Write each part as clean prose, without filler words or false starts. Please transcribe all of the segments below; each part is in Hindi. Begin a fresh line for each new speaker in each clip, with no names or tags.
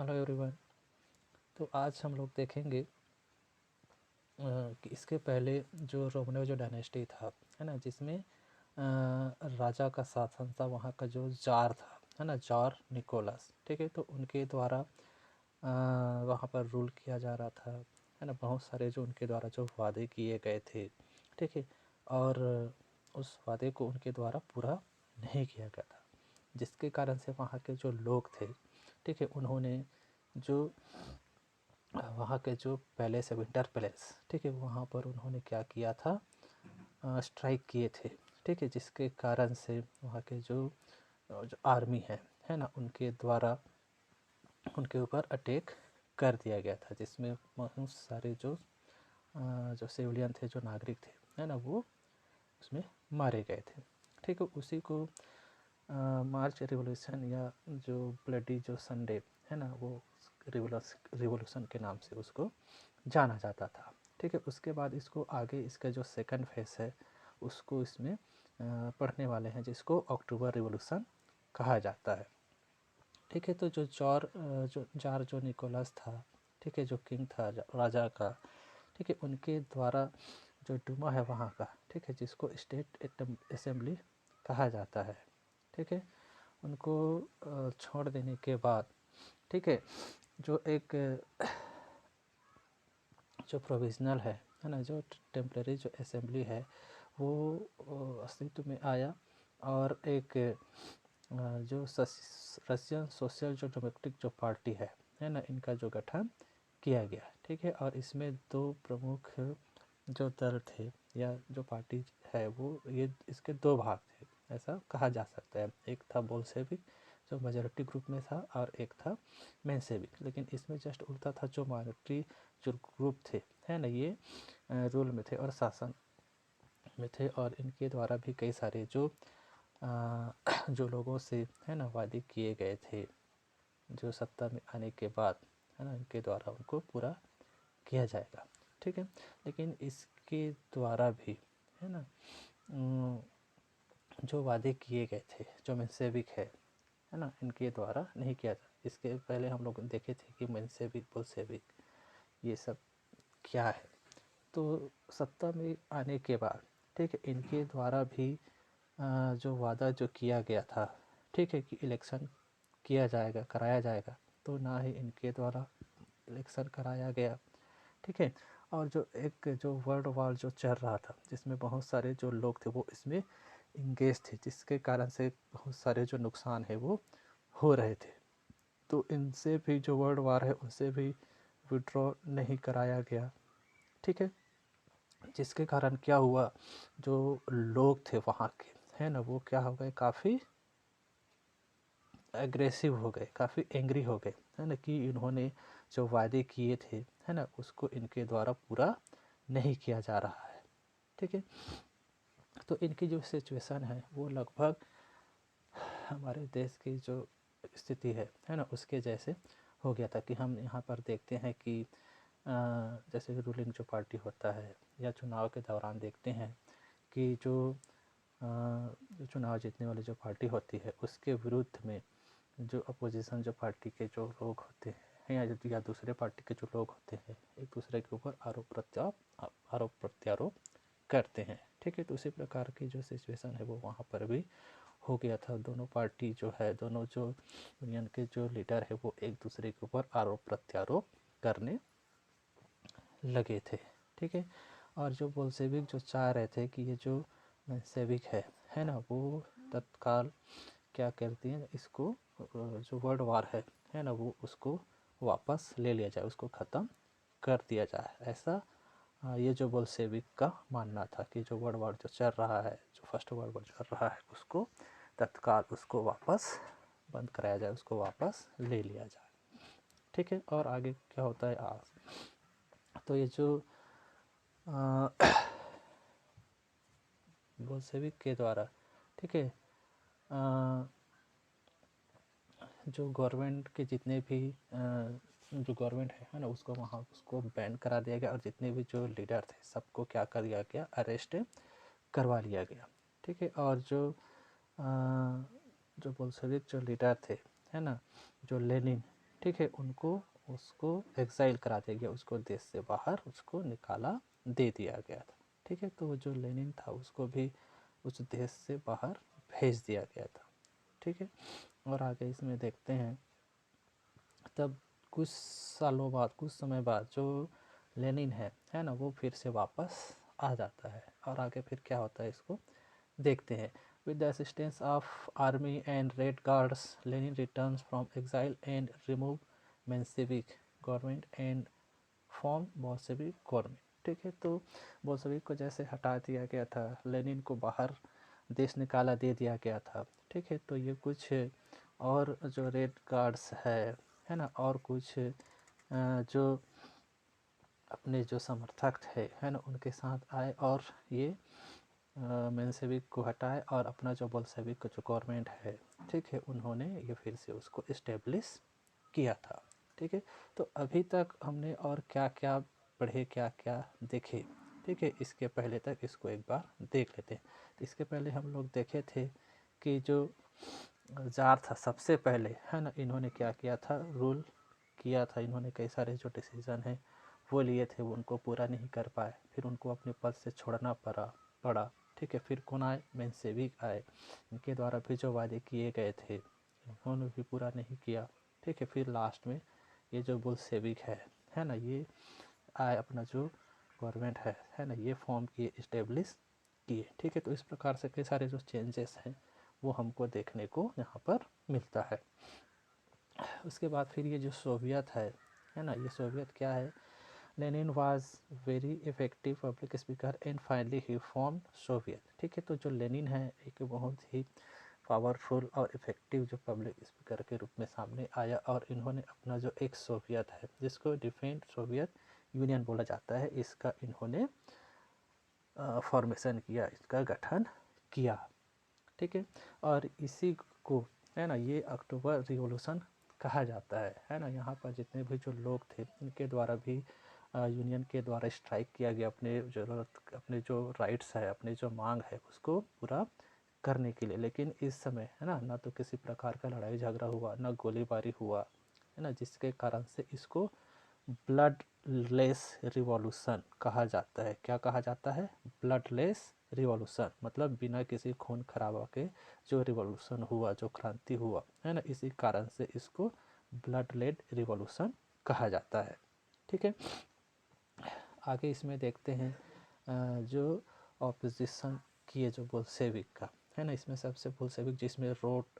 Hello everyone. तो आज हम लोग देखेंगे कि इसके पहले जो रोमनों जो डायनेस्टी था, है ना, जिसमें राजा का शासन था, वहाँ का जो जार था, है ना, जार निकोलस, ठीक है। तो उनके द्वारा वहाँ पर रूल किया जा रहा था, है ना। बहुत सारे जो उनके द्वारा जो वादे किए गए थे, ठीक है, और उस वादे को उनके द्वारा पूरा नहीं किया गया था, जिसके कारण से वहाँ के जो लोग थे, ठीक है, उन्होंने जो वहाँ के जो पैलेस है, विंटर पैलेस, ठीक है, वहाँ पर उन्होंने क्या किया था, स्ट्राइक किए थे, ठीक है, जिसके कारण से वहाँ के जो आर्मी है ना, उनके द्वारा उनके ऊपर अटैक कर दिया गया था, जिसमें बहुत सारे जो सिविलियन थे, जो नागरिक थे, है ना, वो उसमें मारे गए थे, ठीक है। उसी को मार्च रिवॉल्यूशन या जो ब्लडी जो संडे है ना, वो रिवॉल्यूशन के नाम से उसको जाना जाता था, ठीक है। उसके बाद इसको आगे इसका जो सेकंड फेस है उसको इसमें पढ़ने वाले हैं, जिसको अक्टूबर रिवॉल्यूशन कहा जाता है, ठीक है। तो जो जार जो निकोलस था, ठीक है, जो किंग था राजा का, ठीक है, उनके द्वारा जो डूमा है वहाँ का, ठीक है, जिसको स्टेट असेंबली कहा जाता है, ठीक है, उनको छोड़ देने के बाद, ठीक है, जो एक जो प्रोविज़नल है ना, जो टेम्परेरी जो असेंबली है वो अस्तित्व में आया, और एक जो रशियन सोशल जो डेमोक्रेटिक जो पार्टी है ना, इनका जो गठन किया गया, ठीक है। और इसमें दो प्रमुख जो दल थे या जो पार्टी है, वो ये इसके दो भाग थे, ऐसा कहा जा सकता है। एक था बोल्शेविक जो मेजॉरिटी ग्रुप में था, और एक था मेंशेविक। लेकिन इसमें जस्ट उल्टा था, जो माइनॉरिटी जो ग्रुप थे, है ना, ये रूल में थे और शासन में थे, और इनके द्वारा भी कई सारे जो लोगों से, है ना, वादे किए गए थे, जो सत्ता में आने के बाद, है ना, इनके द्वारा उनको पूरा किया जाएगा, ठीक है। लेकिन इसके द्वारा भी, है ना, जो वादे किए गए थे, जो मेंशेविक है ना, इनके द्वारा नहीं किया था। इसके पहले हम लोग देखे थे कि मेंशेविक बोल्शेविक ये सब क्या है। तो सत्ता में आने के बाद, ठीक है, इनके द्वारा भी जो वादा जो किया गया था, ठीक है, कि इलेक्शन किया जाएगा, कराया जाएगा, तो ना ही इनके द्वारा इलेक्शन कराया गया, ठीक है। और जो एक जो वर्ल्ड वार जो चल रहा था, जिसमें बहुत सारे जो लोग थे वो इसमें इंगेज थे, जिसके कारण से बहुत सारे जो नुकसान है वो हो रहे थे। तो इनसे भी जो वर्ल्ड वार है उनसे भी विड्रॉ नहीं कराया गया, ठीक है। जिसके कारण क्या हुआ, जो लोग थे वहाँ के, है ना, वो क्या हो गए, काफ़ी एग्रेसिव हो गए, काफ़ी एंग्री हो गए, है ना, कि इन्होंने जो वादे किए थे, है ना, उसको इनके द्वारा पूरा नहीं किया जा रहा है, ठीक है। तो इनकी जो सिचुएशन है वो लगभग हमारे देश की जो स्थिति है ना, उसके जैसे हो गया था। कि हम यहाँ पर देखते हैं कि जैसे रूलिंग जो पार्टी होता है, या चुनाव के दौरान देखते हैं कि जो चुनाव जीतने वाली जो पार्टी होती है, उसके विरुद्ध में जो अपोजिशन जो पार्टी के जो लोग होते हैं, या दूसरे पार्टी के जो लोग होते हैं, एक दूसरे के ऊपर आरोप प्रत्यारोप करते हैं, ठीक है। तो उसी प्रकार की जो सिचुएशन है वो वहाँ पर भी हो गया था। दोनों पार्टी जो है, दोनों जो यूनियन के जो लीडर है, वो एक दूसरे के ऊपर आरोप प्रत्यारोप करने लगे थे, ठीक है। और जो बोल्शेविक जो चाह रहे थे कि ये जो मेंशेविक है ना, वो तत्काल क्या करती हैं, इसको जो वर्ल्ड वार है ना, वो उसको वापस ले लिया जाए, उसको ख़त्म कर दिया जाए। ऐसा ये जो बोल्शेविक का मानना था कि जो वर्ल्ड वार जो चल रहा है, जो फर्स्ट वर्ल्ड वार चल रहा है, उसको तत्काल उसको वापस बंद कराया जाए, उसको वापस ले लिया जाए, ठीक है। और आगे क्या होता है आज, तो ये जो बोल्शेविक के द्वारा, ठीक है, जो गवर्नमेंट के जितने भी जो गवर्नमेंट है ना, उसको वहाँ उसको बैन करा दिया गया, और जितने भी जो लीडर थे सबको क्या कर दिया गया, अरेस्ट करवा लिया गया, ठीक है। और जो बोल्शेविक जो लीडर थे, है ना, जो लेनिन, ठीक है, उनको उसको एक्साइल करा दिया गया, उसको देश से बाहर उसको निकाला दे दिया गया था। ठीक है, तो जो लेनिन था उसको भी उस देश से बाहर भेज दिया गया था। ठीक है, और आगे इसमें देखते हैं तब कुछ सालों बाद, कुछ समय बाद जो लेनिन है ना, वो फिर से वापस आ जाता है। और आगे फिर क्या होता है इसको देखते हैं। With the assistance of army and red guards Lenin returns from exile and remove Menshevik government and form Bolshevik government. ठीक है, तो बोल्शेविक को जैसे हटा दिया गया था, लेनिन को बाहर देश निकाला दे दिया गया था। ठीक है, तो ये कुछ और जो रेड गार्ड्स है ना, और कुछ जो अपने जो समर्थक थे है ना, उनके साथ आए और ये मेंशेविक को हटाए और अपना जो बोल्शेविक का जो गवर्नमेंट है, ठीक है, उन्होंने ये फिर से उसको इस्टेब्लिश किया था। ठीक है, तो अभी तक हमने और क्या क्या पढ़े, क्या क्या देखे। ठीक है, इसके पहले तक इसको एक बार देख लेते हैं। तो इसके पहले हम लोग देखे थे कि जो जार था सबसे पहले है ना, इन्होंने क्या किया था, रूल किया था। इन्होंने कई सारे जो डिसीज़न हैं वो लिए थे, वो उनको पूरा नहीं कर पाए, फिर उनको अपने पद से छोड़ना पड़ा। ठीक है, फिर कौन आए, मेंशेविक आए। इनके द्वारा भी जो वादे किए गए थे उन्होंने भी पूरा नहीं किया। ठीक है, फिर लास्ट में ये जो बोल्शेविक है ना, ये आए, अपना जो गवर्नमेंट है ना, ये फॉर्म किए, इस्टेब्लिश किए। ठीक है, तो इस प्रकार से कई सारे जो चेंजेस हैं वो हमको देखने को यहाँ पर मिलता है। उसके बाद फिर ये जो सोवियत है ना, ये सोवियत क्या है, Lenin was very effective public speaker and finally he form Soviet. ठीक है, तो जो लेनिन है एक बहुत ही पावरफुल और इफेक्टिव जो पब्लिक स्पीकर के रूप में सामने आया, और इन्होंने अपना जो एक सोवियत है, जिसको डिफेंड सोवियत यूनियन बोला जाता है, इसका इन्होंने फॉर्मेशन किया, इसका गठन किया। ठीक है, और इसी को है ना, ये अक्टूबर रिवॉल्यूशन कहा जाता है ना। यहाँ पर जितने भी जो लोग थे इनके द्वारा भी यूनियन के द्वारा स्ट्राइक किया गया, अपने ज़रूरत, अपने जो राइट्स है, अपने जो मांग है उसको पूरा करने के लिए। लेकिन इस समय है ना तो किसी प्रकार का लड़ाई झगड़ा हुआ, ना गोलीबारी हुआ, है ना, जिसके कारण से इसको ब्लड लेस रिवॉल्यूशन कहा जाता है। क्या कहा जाता है, ब्लड लेस रिवॉल्यूशन, मतलब बिना किसी खून खराबा के जो रिवॉल्यूशन हुआ, जो क्रांति हुआ है ना, इसी कारण से इसको ब्लड लेड रिवॉल्यूशन कहा जाता है। ठीक है, आगे इसमें देखते हैं जो ऑपोजिशन किए जो बोल्शेविक का है ना, इसमें सबसे बोल्शेविक जिसमें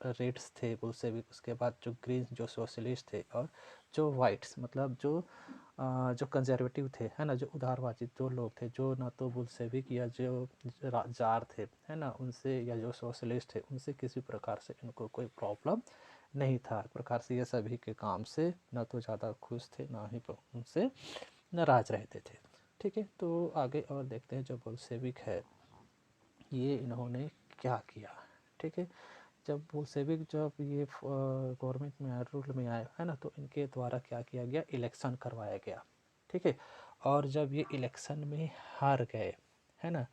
रेड्स थे बोल्शेविक, उसके बाद जो ग्रीन जो सोशलिस्ट थे, और जो वाइट्स मतलब जो कंजर्वेटिव थे है ना, जो उदारवादी जो लोग थे, जो ना तो बोल्शेविक या जो जार थे है ना उनसे, या जो सोशलिस्ट थे उनसे किसी प्रकार से इनको कोई प्रॉब्लम नहीं था। एक प्रकार से ये सभी के काम से ना तो ज़्यादा खुश थे, ना ही उनसे नाराज रहते थे। ठीक है, तो आगे और देखते हैं जो बोल्शेविक है ये इन्होंने क्या किया। ठीक है, जब बोल्शेविक जब ये गवर्नमेंट में आए, रूल में आए है ना, तो इनके द्वारा क्या किया गया, इलेक्शन करवाया गया। ठीक है, और जब ये इलेक्शन में हार गए है ना,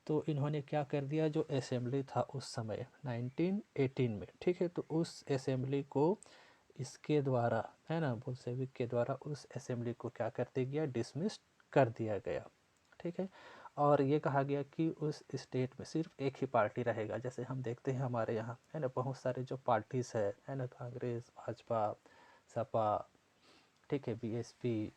तो इन्होंने क्या कर दिया, जो असेंबली था उस समय 1918 में, ठीक है, तो उस असेंबली को इसके द्वारा है ना, बोल्शेविक के द्वारा उस असेंबली को क्या कर दिया गया, डिसमिस कर दिया गया। ठीक है, और ये कहा गया कि उस स्टेट में सिर्फ एक ही पार्टी रहेगा। जैसे हम देखते हैं हमारे यहाँ है ना बहुत सारे जो पार्टीज़ है ना, कांग्रेस, भाजपा, सपा, ठीक है, बीएसपी,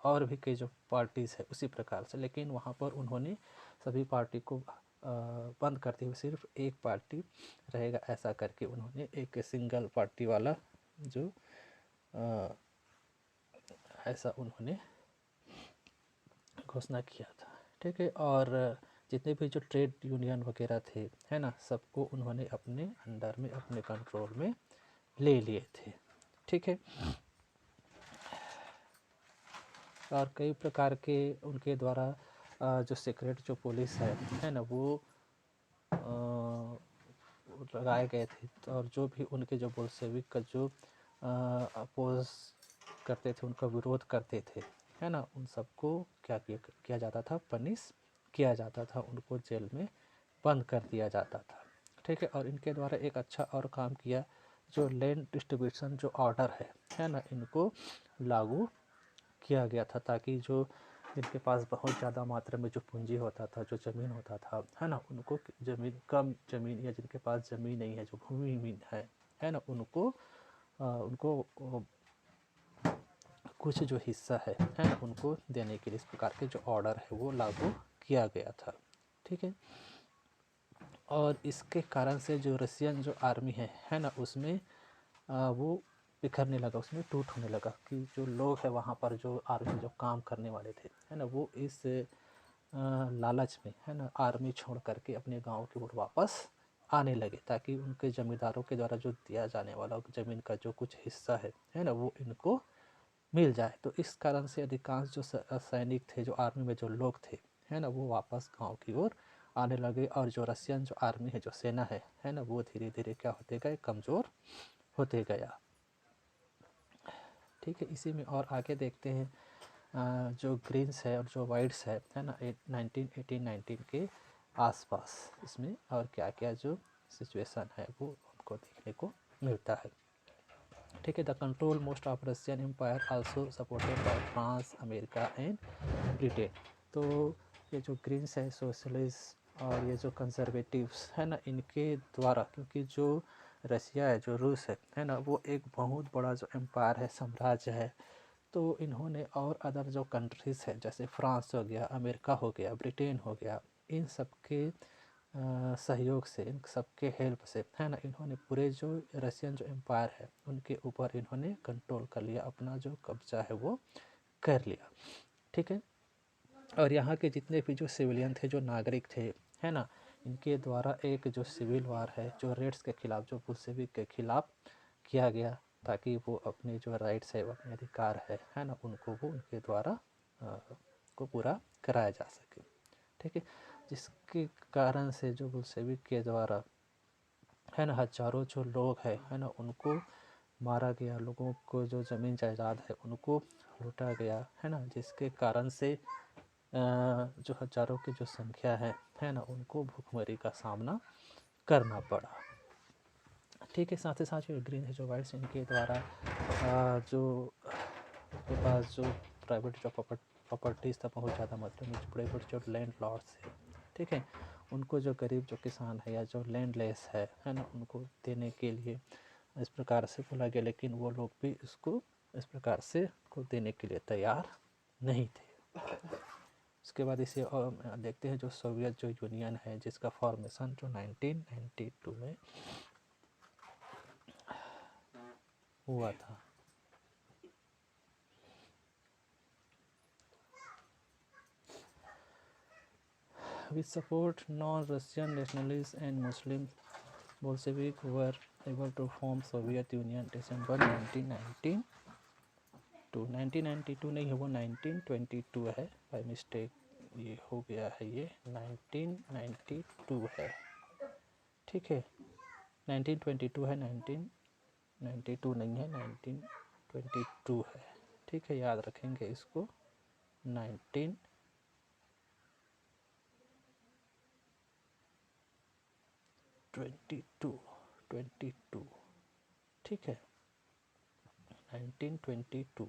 और भी कई जो पार्टीज़ है उसी प्रकार से। लेकिन वहाँ पर उन्होंने सभी पार्टी को बंद करते हुए सिर्फ एक पार्टी रहेगा ऐसा करके उन्होंने एक सिंगल पार्टी वाला जो ऐसा उन्होंने घोषणा किया था। ठीक है, और जितने भी जो ट्रेड यूनियन वगैरह थे है ना, सबको उन्होंने अपने अंडर में, अपने कंट्रोल में ले लिए थे। ठीक है, और कई प्रकार के उनके द्वारा जो सीक्रेट जो पुलिस है ना, वो लगाए गए थे। और जो भी उनके जो बोल्शेविक का जो अपोज करते थे, उनका विरोध करते थे है ना, उन सबको क्या किया जाता था, पनिश किया जाता था, उनको जेल में बंद कर दिया जाता था। ठीक है, और इनके द्वारा एक अच्छा और काम किया जो लैंड डिस्ट्रीब्यूशन जो ऑर्डर है ना, इनको लागू किया गया था, ताकि जो जिनके पास बहुत ज़्यादा मात्रा में जो पूंजी होता था, जो ज़मीन होता था, है ना, उनको ज़मीन, कम ज़मीन या जिनके पास ज़मीन नहीं है, जो भूमिहीन है ना, उनको कुछ जो हिस्सा है ना, उनको देने के लिए इस प्रकार के जो ऑर्डर है वो लागू किया गया था। ठीक है, और इसके कारण से जो रशियन जो आर्मी है ना, उसमें वो बिखरने लगा, उसमें टूट होने लगा, कि जो लोग हैं वहाँ पर, जो आर्मी जो काम करने वाले थे, है ना, वो इस लालच में, है ना, आर्मी छोड़ करके अपने गाँव की ओर वापस आने लगे, ताकि उनके ज़मींदारों के द्वारा जो दिया जाने वाला ज़मीन का जो कुछ हिस्सा है ना, वो इनको मिल जाए। तो इस कारण से अधिकांश जो सैनिक थे, जो आर्मी में जो लोग थे, है ना, वो वापस गांव की ओर आने लगे, और जो रशियन जो आर्मी है, जो सेना है ना, वो धीरे धीरे क्या होते गए, कमज़ोर होते गया। ठीक है, इसी में और आगे देखते हैं जो ग्रीन्स है और जो वाइट्स है ना, 1918-19 के आसपास इसमें और क्या क्या जो सिचुएशन है वो हमको देखने को मिलता है। ठीक है, the control most of Russian empire also supported by France, America and Britain. तो ये जो ग्रीन्स है, सोशलिस्ट और ये जो कंजर्वेटिव्स है ना, इनके द्वारा, क्योंकि जो रशिया है, जो रूस है ना, वो एक बहुत बड़ा जो एम्पायर है, साम्राज्य है, तो इन्होंने और अदर जो कंट्रीज़ है, जैसे फ्रांस हो गया, अमेरिका हो गया, ब्रिटेन हो गया, इन सब के सहयोग से, इन सबके हेल्प से, है ना, इन्होंने पूरे जो रशियन जो एम्पायर है उनके ऊपर इन्होंने कंट्रोल कर लिया, अपना जो कब्जा है वो कर लिया। ठीक है, और यहाँ के जितने भी जो सिविलियन थे, जो नागरिक थे, है ना, इनके द्वारा एक जो सिविल वार है, जो रेड्स के खिलाफ, जो बुल्शेविक के खिलाफ किया गया, ताकि वो अपने जो राइट्स है, वो अपने अधिकार है ना, उनको वो उनके द्वारा को पूरा कराया जा सके। ठीक है, जिसके कारण से जो बुल्शेविक के द्वारा, है ना, हजारों जो लोग है ना, उनको मारा गया, लोगों को जो ज़मीन जायदाद है उनको लूटा गया, है ना, जिसके कारण से जो हजारों की जो संख्या है ना, उनको भूखमरी का सामना करना पड़ा। ठीक है, साथ ही साथ जो ग्रीन है, जो वाइट्स, इनके द्वारा जो के पास जो प्राइवेट जो प्रॉपर्टीज़ था, बहुत ज़्यादा मात्रा में, बड़े बड़े जो लैंड लॉर्ड्स है, ठीक है, उनको जो गरीब जो किसान है या जो लैंडलेस है ना, उनको देने के लिए इस प्रकार से बोला गया, लेकिन वो लोग भी इसको इस प्रकार से को देने के लिए तैयार नहीं थे। उसके बाद इसे और देखते हैं जो सोवियत जो यूनियन है, जिसका फॉर्मेशन जो 1992 में हुआ था। With support, non-Russian nationalists and Muslim Bolshevik were able to form Soviet Union December 1992। 1992 नहीं है, वो 1922 है, बाई मिस्टेक ये हो गया है, ये 1992 है। ठीक है, 1922 है, 1992 नहीं है, 1922 है। ठीक है, याद रखेंगे इसको, 1922। ठीक है, 1922।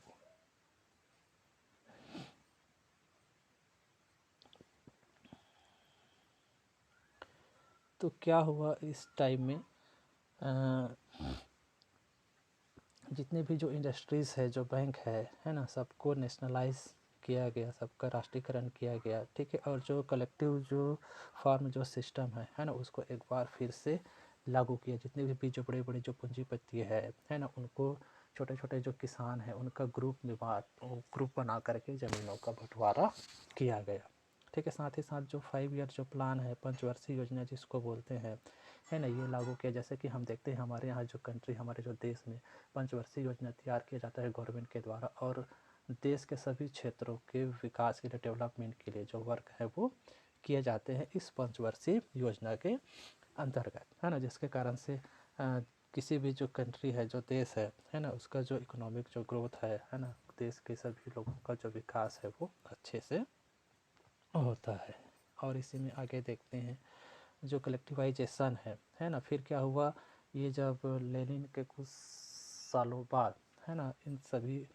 तो क्या हुआ इस टाइम में, जितने भी जो इंडस्ट्रीज़ है, जो बैंक है ना, सबको नेशनलाइज किया गया, सबका राष्ट्रीयकरण किया गया। ठीक है, और जो कलेक्टिव जो फार्म जो सिस्टम है ना, उसको एक बार फिर से लागू किया। जितने भी जो बड़े बड़े जो पूंजीपति है ना, उनको छोटे छोटे जो किसान हैं उनका ग्रुप बना करके ज़मीनों का बंटवारा किया गया। ठीक है, साथ ही साथ जो 5 ईयर जो प्लान है, पंचवर्षीय योजना जिसको बोलते हैं, है ना, ये लागू किया। जैसे कि हम देखते हैं हमारे यहाँ जो कंट्री, हमारे जो देश में पंचवर्षीय योजना तैयार किया जाता है गवर्नमेंट के द्वारा, और देश के सभी क्षेत्रों के विकास के लिए, डेवलपमेंट के लिए जो वर्क है वो किए जाते हैं इस पंचवर्षीय योजना के अंतर्गत, है ना, जिसके कारण से किसी भी जो कंट्री है, जो देश है ना, उसका जो इकोनॉमिक जो ग्रोथ है ना, देश के सभी लोगों का जो विकास है वो अच्छे से होता है। और इसी में आगे देखते हैं जो कलेक्टिवाइजेशन है ना, फिर क्या हुआ, ये जब लेनिन के कुछ सालों बाद, है ना, इन सभी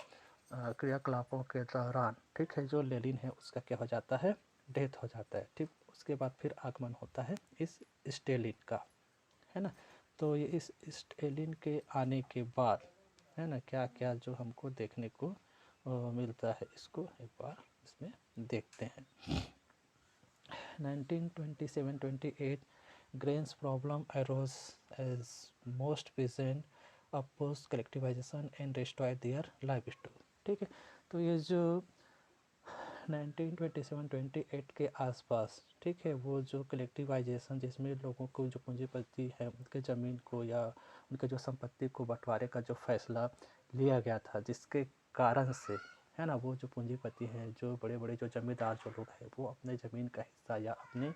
क्रियाकलापों के दौरान, ठीक है, जो लेनिन है उसका क्या हो जाता है, डेथ हो जाता है। ठीक, उसके बाद फिर आगमन होता है इस स्टेलिन का, है ना। तो ये इस स्टेलिन के आने के बाद, है ना, क्या क्या जो हमको देखने को मिलता है, इसको एक बार इसमें देखते हैं। 1927-28 grains problem arose as most peasant opposed collectivization and destroyed their livestock। ठीक है, तो ये जो 1927-28 के आसपास, ठीक है, वो जो कलेक्टिवाइजेशन जिसमें लोगों को जो पूंजीपति है उनके ज़मीन को या उनके जो संपत्ति को बंटवारे का जो फैसला लिया गया था, जिसके कारण से, है ना, वो जो पूंजीपति हैं, जो बड़े बड़े जो जमींदार जो लोग हैं, वो अपने ज़मीन का हिस्सा या अपने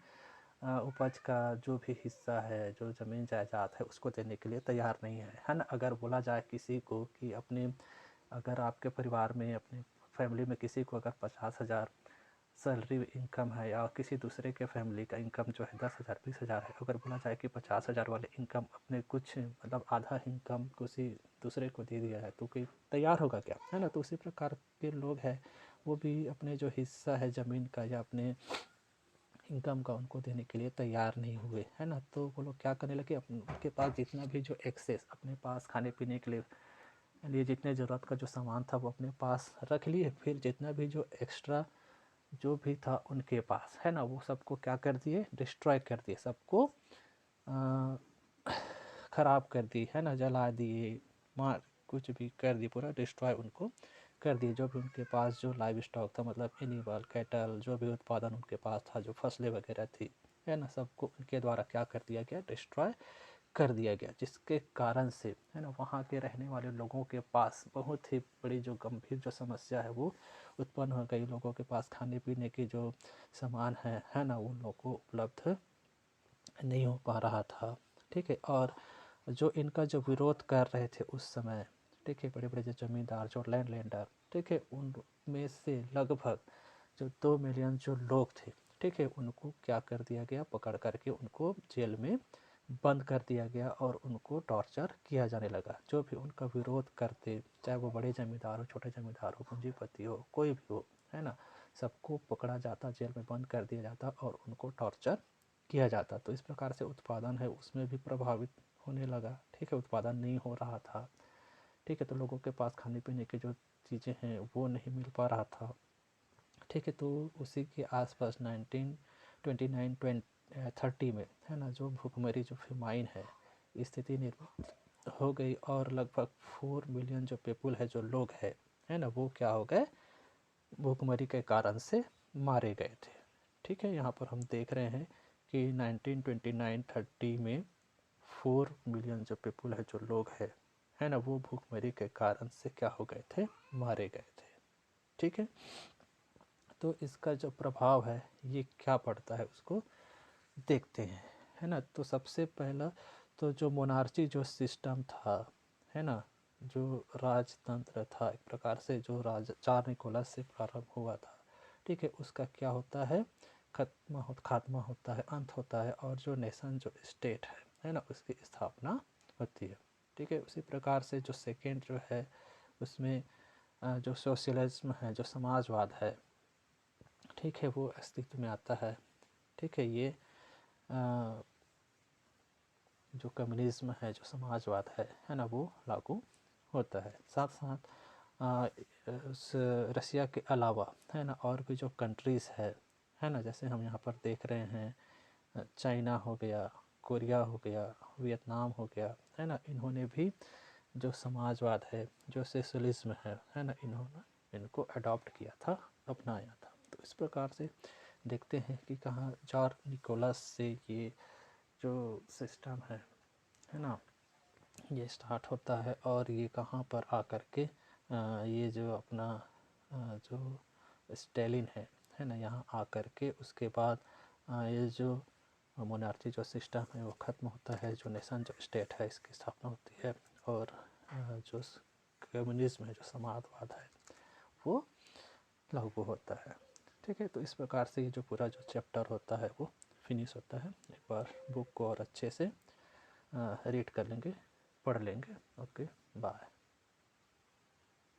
उपज का जो भी हिस्सा है, जो ज़मीन जायदाद है, उसको देने के लिए तैयार नहीं है ना। अगर बोला जाए किसी को कि अपने, अगर आपके परिवार में, अपने फैमिली में किसी को अगर 50,000 सैलरी इनकम है या किसी दूसरे के फैमिली का इनकम जो है 10,000 20,000 है, अगर बोला जाए कि 50,000 वाले इनकम अपने कुछ मतलब आधा इनकम किसी दूसरे को दे दिया है, तो कोई तैयार होगा क्या, है ना। तो उसी प्रकार के लोग हैं, वो भी अपने जो हिस्सा है ज़मीन का या अपने इनकम का उनको देने के लिए तैयार नहीं हुए, है ना। तो वो लोग क्या करने लगे, उनके पास जितना भी जो एक्सेस अपने पास खाने पीने के लिए जितने ज़रूरत का जो सामान था वो अपने पास रख लिए, फिर जितना भी जो एक्स्ट्रा जो भी था उनके पास, है ना, वो सबको क्या कर दिए, डिस्ट्रॉय कर दिए, सबको ख़राब कर दी, है ना, जला दिए, मार कुछ भी कर दिए, पूरा डिस्ट्रॉय उनको कर दिए। जो भी उनके पास जो लाइव स्टॉक था, मतलब एनिमल कैटल, जो भी उत्पादन उनके पास था, जो फसलें वगैरह थी, है ना, सबको उनके द्वारा क्या कर दिया गया, डिस्ट्रॉय कर दिया गया। जिसके कारण से, है ना, वहाँ के रहने वाले लोगों के पास बहुत ही बड़ी जो गंभीर जो समस्या है वो उत्पन्न हो गई। लोगों के पास खाने पीने की जो सामान है ना, उन लोगों को उपलब्ध नहीं हो पा रहा था। ठीक है, और जो इनका जो विरोध कर रहे थे उस समय, ठीक है, बड़े बड़े जो जमींदार, जो लैंडलैंडर, ठीक है, उनमें से लगभग जो 2 मिलियन जो लोग थे, ठीक है, उनको क्या कर दिया गया, पकड़ करके उनको जेल में बंद कर दिया गया और उनको टॉर्चर किया जाने लगा। जो भी उनका विरोध करते, चाहे वो बड़े जमींदार हो, छोटे जमींदार हो, पूंजीपति हो, कोई भी हो, है ना, सबको पकड़ा जाता, जेल में बंद कर दिया जाता और उनको टॉर्चर किया जाता। तो इस प्रकार से उत्पादन है उसमें भी प्रभावित होने लगा। ठीक है, उत्पादन नहीं हो रहा था। ठीक है, तो लोगों के पास खाने पीने की जो चीज़ें हैं वो नहीं मिल पा रहा था। ठीक है, तो उसी के आसपास 1929-30 में, है ना, जो भूखमरी जो फेमाइन है स्थिति निर्मित हो गई और लगभग 4 मिलियन जो पीपुल है, जो लोग है ना, वो क्या हो गए, भूखमरी के कारण से मारे गए थे। ठीक है, यहाँ पर हम देख रहे हैं कि 1929-30 में 4 मिलियन जो पीपुल है, जो लोग है ना, वो भूखमरी के कारण से क्या हो गए थे, मारे गए थे। ठीक है, तो इसका जो प्रभाव है ये क्या पड़ता है उसको देखते हैं, है ना। तो सबसे पहला तो जो मोनार्ची जो सिस्टम था, है ना, जो राजतंत्र था एक प्रकार से, जो चार निकोलस से प्रारंभ हुआ था, ठीक है, उसका क्या होता है, खात्मा होता है, अंत होता है, और जो नेशन जो स्टेट है ना, उसकी स्थापना होती है। ठीक है, उसी प्रकार से जो सेकेंड जो है उसमें जो सोशलिज्म है, जो समाजवाद है, ठीक है, वो अस्तित्व में आता है। ठीक है, ये जो कम्युनिज्म है, जो समाजवाद है ना, वो लागू होता है। साथ साथ रसिया के अलावा, है ना, और भी जो कंट्रीज़ है ना, जैसे हम यहाँ पर देख रहे हैं, चाइना हो गया, कोरिया हो गया, वियतनाम हो गया, है ना, इन्होंने भी जो समाजवाद है, जो सोशलिज्म है ना, इन्होंने इनको अडॉप्ट किया था, अपनाया था। तो इस प्रकार से देखते हैं कि कहाँ जॉर्ज निकोलस से ये जो सिस्टम है ना, ये स्टार्ट होता है और ये कहाँ पर आकर के ये जो अपना जो स्टेलिन है ना, यहाँ आकर के उसके बाद ये जो मोनार्ची जो सिस्टम है वो ख़त्म होता है, जो नेशन जो स्टेट है इसकी स्थापना होती है, और जो कम्युनिज्म है, जो समाजवाद है, वो लागू होता है। ठीक है, तो इस प्रकार से ये जो पूरा जो चैप्टर होता है वो फिनिश होता है। एक बार बुक को और अच्छे से रीड कर लेंगे, पढ़ लेंगे। ओके।